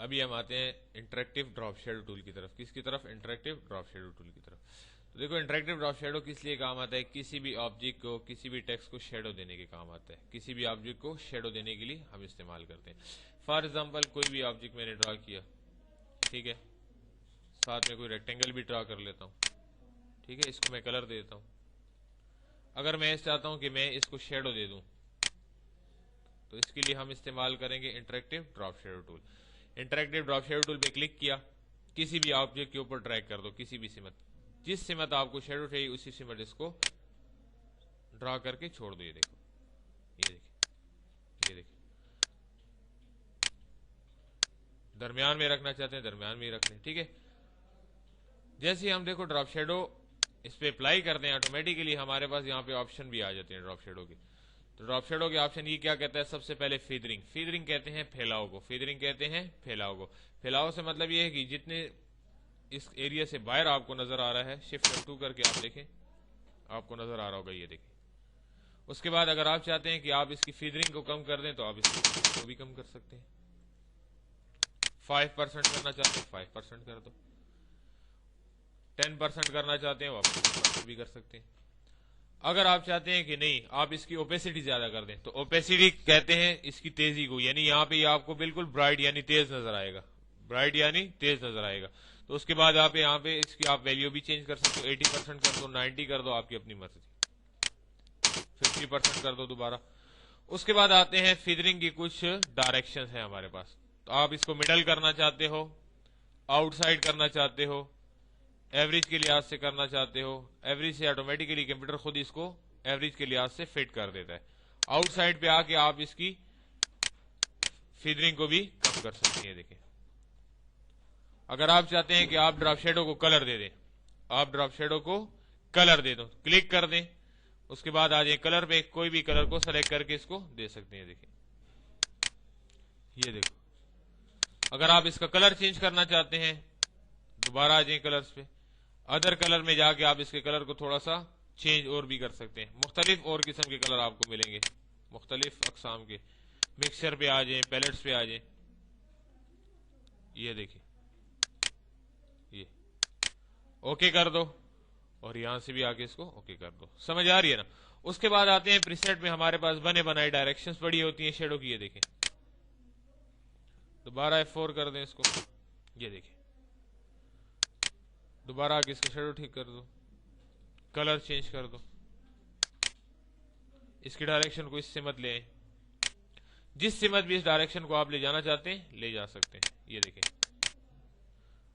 अभी हम आते हैं इंटरेक्टिव ड्रॉप शेडो टूल की तरफ। किसकी तरफ? इंटरेक्टिव ड्रॉप शेडो टूल की तरफ। तो देखो, इंटरेक्टिव ड्रॉप शेडो किस लिए काम आता है? किसी भी ऑब्जेक्ट को, किसी भी टेक्स्ट को शेडो देने के काम आता है। किसी भी ऑब्जेक्ट को शेडो देने के लिए हम इस्तेमाल करते हैं। फॉर एग्जाम्पल, कोई भी ऑब्जेक्ट मैंने ड्रॉ किया, ठीक है, साथ में कोई रेक्टेंगल भी ड्रॉ कर लेता हूँ, ठीक है, इसको मैं कलर दे देता हूँ। अगर मैं चाहता हूं कि मैं इसको शेडो दे दूं, तो इसके लिए हम इस्तेमाल करेंगे interactive drop shadow tool. Interactive drop shadow tool पे क्लिक किया, किसी भी ऑब्जेक्ट के ऊपर ड्रैग कर दो, किसी भी सिमत, जिस सिमत आपको शेडो चाहिए उसी सिमत इसको ड्रॉ करके छोड़ दो। ये देखो, ये देखिए, ये देखिए, दरमियान में रखना चाहते हैं दरमियान में ही रख लें, ठीक है। जैसे हम देखो ड्रॉप शेडो इस पे अप्लाई करते हैं, ऑटोमेटिकली हमारे पास यहाँ पे ऑप्शन भी आ जाते हैं ड्रॉप शेडो के। तो ड्रॉप शेडो के ऑप्शन ये क्या कहता है? सबसे पहले फीदरिंग। फीदरिंग कहते हैं फैलाव को। फीदरिंग कहते हैं फैलाव को। फैलाव से मतलब ये है कि जितने इस एरिया से बाहर आपको नजर आ रहा है, शिफ्ट F2 करके आप देखें, आपको नजर आ रहा होगा, ये देखें। उसके बाद अगर आप चाहते हैं कि आप इसकी फीदरिंग को कम कर दें, तो आप इसकी फीदरिंग को भी कम कर सकते हैं। 5% करना चाहते हैं 5% कर दो, 10% करना चाहते हैं वो आप 10% भी कर सकते हैं। अगर आप चाहते हैं कि नहीं, आप इसकी ओपेसिटी ज्यादा कर दें, तो ओपेसिटी कहते हैं इसकी तेजी को, यानी यहाँ पे आपको बिल्कुल ब्राइट यानी तेज नजर आएगा, ब्राइट यानी तेज नजर आएगा। तो उसके बाद आप यहाँ पे इसकी आप वैल्यू भी चेंज कर सकते हो, 80% कर दो, 90 कर दो, आपकी अपनी मर्जी, 50% कर दो दोबारा। उसके बाद आते हैं फीदरिंग की कुछ डायरेक्शन है हमारे पास। तो आप इसको मिडल करना चाहते हो, आउटसाइड करना चाहते हो, एवरेज के लिहाज से करना चाहते हो। एवरेज से ऑटोमेटिकली कंप्यूटर खुद इसको एवरेज के लिहाज से फिट कर देता है। आउटसाइड पे आके आप इसकी फीदरिंग को भी कम कर सकते हैं। देखिए, अगर आप चाहते हैं कि आप ड्रॉप शेडो को कलर दे दें, आप ड्रॉप शेडो को कलर दे दो, क्लिक कर दें, उसके बाद आ जाए कलर पे, कोई भी कलर को सेलेक्ट करके इसको दे सकते हैं। देखिए, ये देखो, अगर आप इसका कलर चेंज करना चाहते हैं, दोबारा आ जाए कलर्स पे, अदर कलर में जाके आप इसके कलर को थोड़ा सा चेंज और भी कर सकते हैं। मुख्तलिफ और किस्म के कलर आपको मिलेंगे, मुख्तलिफ अकसाम के। मिक्सचर पे आ जाए, पैलेट्स पे आ जाए, ये देखिए, ये ओके कर दो, और यहां से भी आके इसको ओके कर दो। समझ आ रही है ना? उसके बाद आते हैं प्रीसेट में, हमारे पास बने बनाए डायरेक्शंस पड़ी होती हैं शेडो की। ये देखें, दोबारा F4 कर दें इसको, ये देखिए, दोबारा आके इसका शेडो ठीक कर दो, कलर चेंज कर दो, इसकी डायरेक्शन को इससे मत ले आए, जिस से मत भी इस डायरेक्शन को आप ले जाना चाहते हैं ले जा सकते हैं। ये देखें,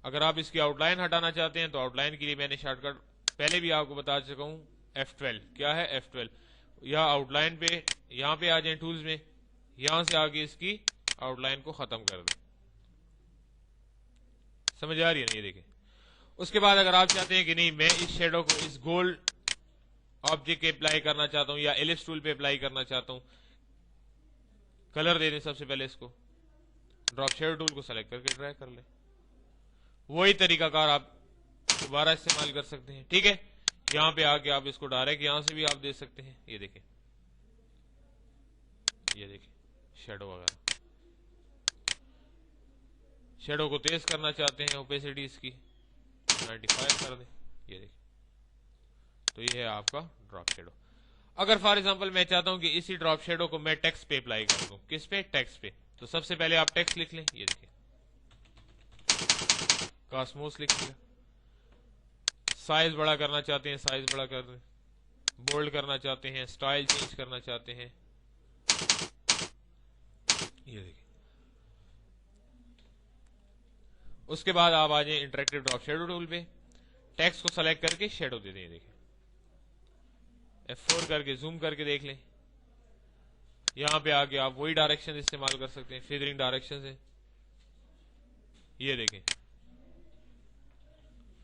अगर आप इसकी आउटलाइन हटाना चाहते हैं, तो आउटलाइन के लिए मैंने शॉर्टकट पहले भी आपको बता चुका हूं, F12। क्या है? F12। या आउटलाइन पे यहां पे आ जाए टूल्स में, यहां से आगे इसकी आउटलाइन को खत्म कर दें। समझ आ रही है ना? ये देखें। उसके बाद अगर आप चाहते हैं कि नहीं, मैं इस शेडो को इस गोल ऑब्जेक्ट पे अप्लाई करना चाहता हूं या एलिप्स टूल पे अप्लाई करना चाहता हूं, कलर दे दें सबसे पहले इसको, ड्रॉप शेडो टूल को सेलेक्ट करके ड्रैग कर लें। वही तरीकाकार आप दोबारा इस्तेमाल कर सकते हैं, ठीक है। यहां पे आके आप इसको डायरेक्ट यहां से भी आप दे सकते हैं। ये देखें, ये देखें, शेडो वगैरह। शेडो को तेज करना चाहते हैं, ओपेसिटी इसकी 95 कर दें, ये देखिए। तो ये है आपका ड्रॉप शेडो। अगर फॉर एग्जांपल मैं चाहता हूं कि इसी ड्रॉप शेडो को मैं टेक्स्ट पे अप्लाई कर दूं, किस पे? टेक्स्ट पे। तो सबसे पहले आप टेक्स्ट लिख लें, ये देखिए, कॉस्मोस लिख लिया। साइज बड़ा करना चाहते हैं, साइज बड़ा कर दें, बोल्ड करना चाहते हैं, स्टाइल चेंज करना चाहते हैं, ये देखिए। उसके बाद आप आ जाए इंटरेक्टिव ड्रॉप शेडो टूल पे, टेक्स्ट को सेलेक्ट करके शेडो दे दें। देखिए, F4 करके जूम करके देख लें। यहां पे आके आप वही डायरेक्शन इस्तेमाल कर सकते हैं, फीदरिंग डायरेक्शन से। ये देखें,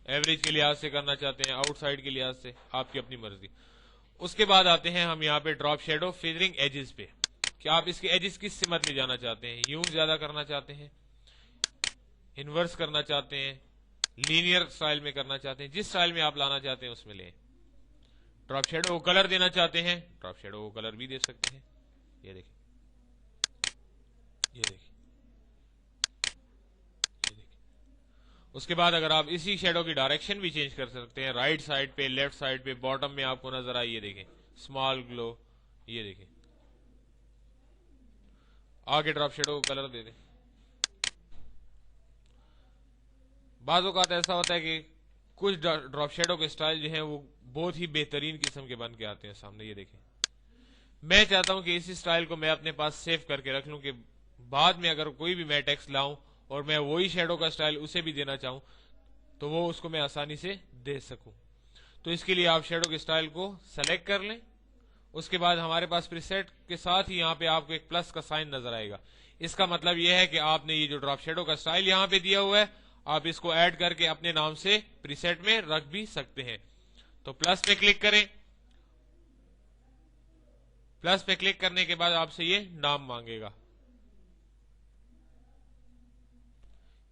एवरेज के लिहाज से करना चाहते हैं, आउटसाइड के लिहाज से, आपकी अपनी मर्जी। उसके बाद आते हैं हम यहाँ पे ड्रॉप शेडो फीदरिंग एजेस पे, कि आप इसके एजेस किस सिमत में जाना चाहते हैं, यूं ज्यादा करना चाहते हैं, इनवर्स करना चाहते हैं, लीनियर स्टाइल में करना चाहते हैं, जिस स्टाइल में आप लाना चाहते हैं उसमें लें। ड्रॉप शेडो को कलर देना चाहते हैं, ड्रॉप शेडो को कलर भी दे सकते हैं। ये देखिए, ये देखिए, اس کے بعد اگر آپ اسی شیڈو کی ڈائریکشن بھی چینج کر سکتے ہیں، رائٹ سائڈ پہ، لیفٹ سائڈ پہ، باٹم میں آپ کو نظر آئی، یہ دیکھیں اسمال گلو، یہ دیکھیں آگے ڈراپ شیڈو کو کلر دے دیں۔ بعض اوقات ایسا ہوتا ہے کہ کچھ ڈراپ شیڈو کے سٹائل جو ہیں وہ بہت ہی بہترین قسم کے بن کے آتے ہیں سامنے، یہ دیکھیں۔ میں چاہتا ہوں کہ اسی سٹائل کو میں اپنے پاس سیو کر کے رکھ لوں کہ بعد میں اگر کوئی بھی میں ٹیکسٹ لاؤں اور میں وہی شیڈو کا سٹائل اسے بھی دینا چاہوں تو وہ اس کو میں آسانی سے دے سکوں۔ تو اس کے لیے آپ شیڈو کے سٹائل کو سلیکٹ کر لیں، اس کے بعد ہمارے پاس پریسیٹ کے ساتھ ہی یہاں پہ آپ کو ایک پلس کا سائن نظر آئے گا۔ اس کا مطلب یہ ہے کہ آپ نے یہ جو ڈراپ شیڈو کا سٹائل یہاں پہ دیا ہوا ہے، آپ اس کو ایڈ کر کے اپنے نام سے پریسیٹ میں رکھ بھی سکتے ہیں۔ تو پلس پہ کلک کریں، پلس پہ کلک کرنے کے بعد آپ سے یہ نام مانگے گا،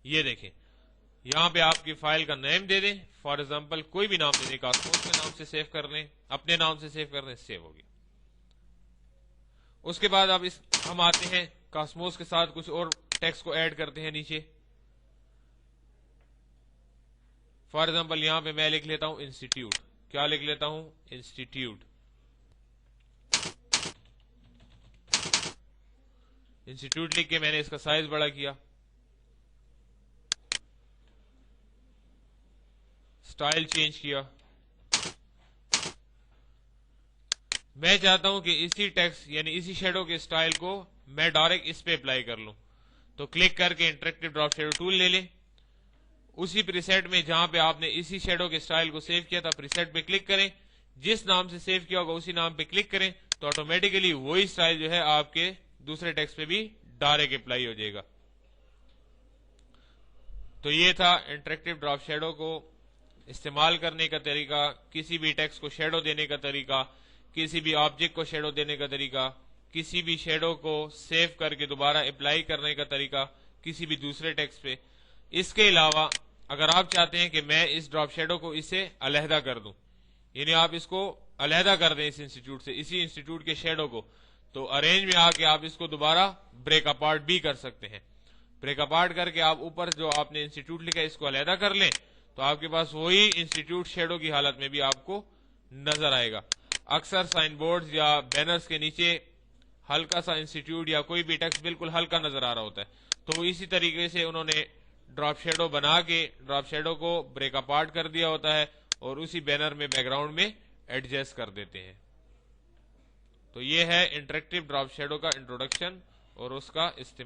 یہ دیکھیں یہاں پہ آپ کی فائل کا نیم دے دیں، فار ایگزامپل کوئی بھی نام دے دیں، کاسموس کے نام سے سیو کر لیں، اپنے نام سے سیو کر لیں، سیو ہو گیا۔ اس کے بعد اب ہم آتے ہیں کاسموس کے ساتھ کچھ اور ٹیکسٹ کو ایڈ کرتے ہیں نیچے۔ فار ایگزامپل یہاں پہ میں لکھ لیتا ہوں انسٹیٹیوٹ، کیا لکھ لیتا ہوں؟ انسٹیٹیوٹ۔ انسٹیٹیوٹ لکھ کے میں نے اس کا سائز بڑا کیا، سٹائل چینج کیا۔ میں چاہتا ہوں کہ اسی ٹیکسٹ یعنی اسی شیڈو کے سٹائل کو میں ڈائریکٹ اس پہ اپلائی کر لوں، تو کلک کر کے انٹریکٹیو ڈراپ شیڈو ٹول لے لیں، اسی پریسیٹ میں جہاں پہ آپ نے اسی شیڈو کے سٹائل کو سیو کیا تھا پریسیٹ پہ کلک کریں، جس نام سے سیو کیا ہوگا اسی نام پہ کلک کریں، تو آٹومیٹیکلی وہی سٹائل جو ہے آپ کے دوسرے ٹیکسٹ پہ بھی ڈائریکٹ اپلائی ہو جائے گا۔ تو یہ تھا انٹریکٹیو ڈراپ شیڈو کو استعمال کرنے کا طریقہ، کسی بھی ٹیکسٹ کو شیڈو دینے کا طریقہ، کسی بھی آبجیکٹ کو شیڈو دینے کا طریقہ، کسی بھی شیڈو کو سیو کر کے دوبارہ اپلائی کرنے کا طریقہ کسی بھی دوسرے ٹیکسٹ پہ۔ اس کے علاوہ اگر آپ چاہتے ہیں کہ میں اس ڈراپ شیڈو کو اسے علیحدہ کر دوں، یعنی آپ اس کو علیحدہ کر دیں اس انسٹیٹیوٹ سے، اسی انسٹیٹیوٹ کے شیڈو کو، تو ارینج میں آ کے آپ اس کو دوبارہ بریک اپارٹ بھی کر سکتے ہیں۔ بریک اپارٹ کر کے آپ اوپر جو آپ نے انسٹیٹیوٹ لکھا ہے اس کو علیحدہ کر لیں، تو آپ کے پاس وہی انسٹیٹیوٹ شیڈو کی حالت میں بھی آپ کو نظر آئے گا۔ اکثر سائن بورڈز یا بینرز کے نیچے ہلکا سا انسٹیٹیوٹ یا کوئی بھی ٹیکسٹ بالکل ہلکا نظر آ رہا ہوتا ہے، تو اسی طریقے سے انہوں نے ڈراپ شیڈو بنا کے ڈراپ شیڈو کو بریک اپارٹ کر دیا ہوتا ہے اور اسی بینر میں بیک گراؤنڈ میں ایڈجسٹ کر دیتے ہیں۔ تو یہ ہے انٹریکٹیو ڈراپ شیڈو کا انٹروڈکشن اور اس کا استعمال۔